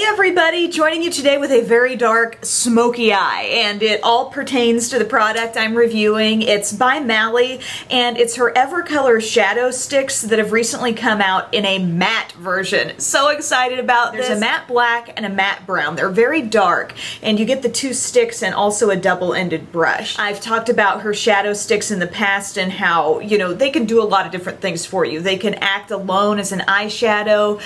everybody, joining you today with a very dark smoky eye, and it all pertains to the product I'm reviewing. It's by Mally, and it's her Evercolor shadow sticks that have recently come out in a matte version. So excited about this. There's a matte black and a matte brown. They're very dark, and you get the two sticks and also a double-ended brush. I've talked about her shadow sticks in the past and how, you know, they can do a lot of different things for you. They can act alone as an eyeshadow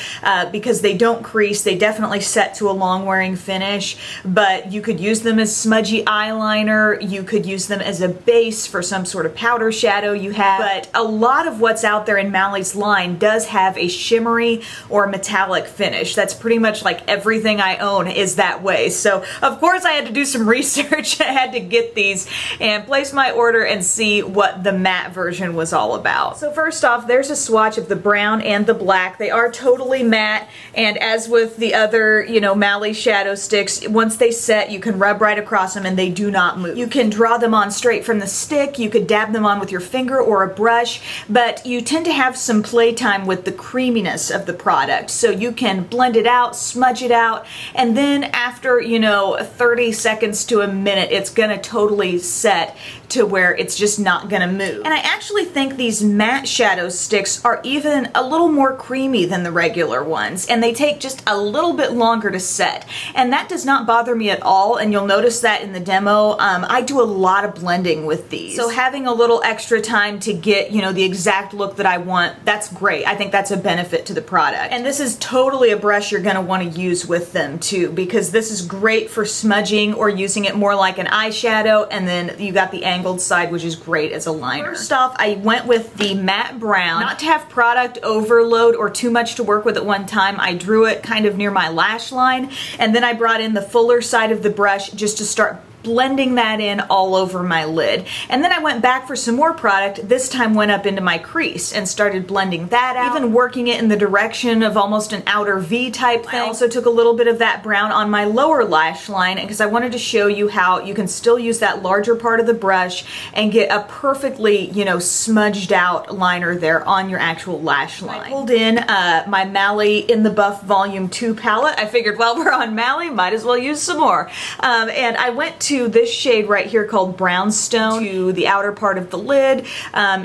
because they don't crease. They definitely set to a long wearing finish, but you could use them as smudgy eyeliner. You could use them as a base for some sort of powder shadow you have. But a lot of what's out there in Mally's line does have a shimmery or metallic finish. That's pretty much like everything I own is that way. So of course I had to do some research. I had to get these and place my order and see what the matte version was all about. So first off, there's a swatch of the brown and the black. They are totally matte, and as with the other, you know, Mally shadow sticks, once they set, you can rub right across them and they do not move. You can draw them on straight from the stick, you could dab them on with your finger or a brush, but you tend to have some playtime with the creaminess of the product. So you can blend it out, smudge it out, and then after, you know, 30 seconds to a minute, it's gonna totally set to where it's just not gonna move. And I actually think these matte shadow sticks are even a little more creamy than the regular ones, and they take just a little bit longer to set. And that does not bother me at all, and you'll notice that in the demo. I do a lot of blending with these. So having a little extra time to get, you know, the exact look that I want, that's great. I think that's a benefit to the product. And this is totally a brush you're gonna wanna use with them too, because this is great for smudging or using it more like an eyeshadow, and then you got the angled side, which is great as a liner. First off, I went with the matte brown. Not to have product overload or too much to work with at one time, I drew it kind of near my lash line, and then I brought in the fuller side of the brush just to start blending that in all over my lid. And then I went back for some more product, this time went up into my crease and started blending that out, even working it in the direction of almost an outer V type thing. I also took a little bit of that brown on my lower lash line because I wanted to show you how you can still use that larger part of the brush and get a perfectly, you know, smudged out liner there on your actual lash line. I pulled in my Mally In the Buff Volume 2 palette. I figured while we're on Mally, might as well use some more. And I went to this shade right here called Brownstone, to the outer part of the lid,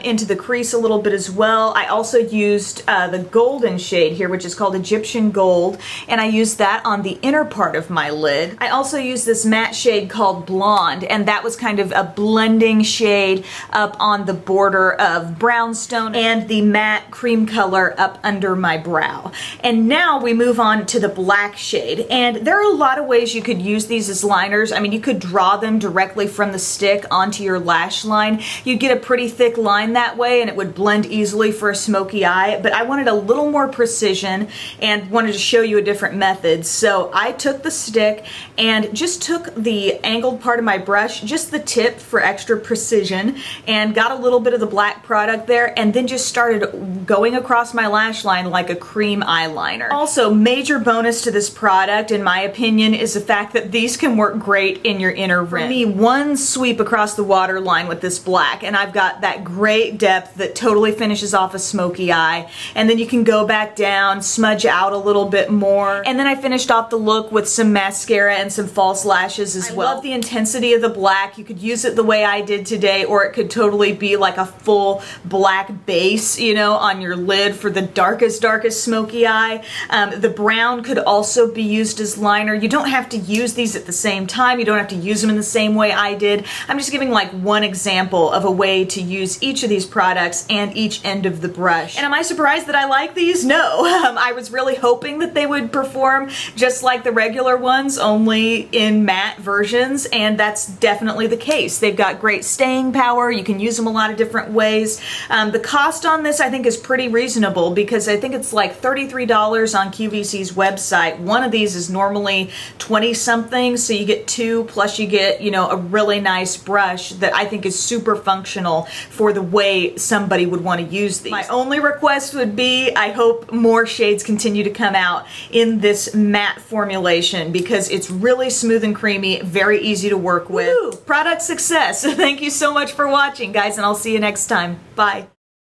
into the crease a little bit as well. I also used the golden shade here, which is called Egyptian Gold, and I used that on the inner part of my lid. I also used this matte shade called Blonde, and that was kind of a blending shade up on the border of Brownstone and the matte cream color up under my brow. And now we move on to the black shade, and there are a lot of ways you could use these as liners. I mean, you could draw them directly from the stick onto your lash line. You'd get a pretty thick line that way and it would blend easily for a smoky eye, but I wanted a little more precision and wanted to show you a different method. So I took the stick and just took the angled part of my brush, just the tip for extra precision, and got a little bit of the black product there, and then just started going across my lash line like a cream eyeliner. Also, major bonus to this product, in my opinion, is the fact that these can work great in your inner rim. For me, one sweep across the waterline with this black, and I've got that great depth that totally finishes off a smoky eye. And then you can go back down, smudge out a little bit more. And then I finished off the look with some mascara and some false lashes as well. I love the intensity of the black. You could use it the way I did today, or it could totally be like a full black base, you know, on your lid for the darkest smoky eye. The brown could also be used as liner. You don't have to use these at the same time. You don't have to use them in the same way I did. I'm just giving like one example of a way to use each of these products and each end of the brush. And am I surprised that I like these? No. I was really hoping that they would perform just like the regular ones, only in matte versions, and that's definitely the case. They've got great staying power. You can use them a lot of different ways. The cost on this I think is pretty reasonable because I think it's like $33 on QVC's website. One of these is normally 20 something, so you get two plus you get, you know, a really nice brush that I think is super functional for the way somebody would want to use these. My only request would be, I hope more shades continue to come out in this matte formulation because it's really smooth and creamy, very easy to work with. Woo! Product success. Thank you so much for watching, guys, and I'll see you next time. Bye.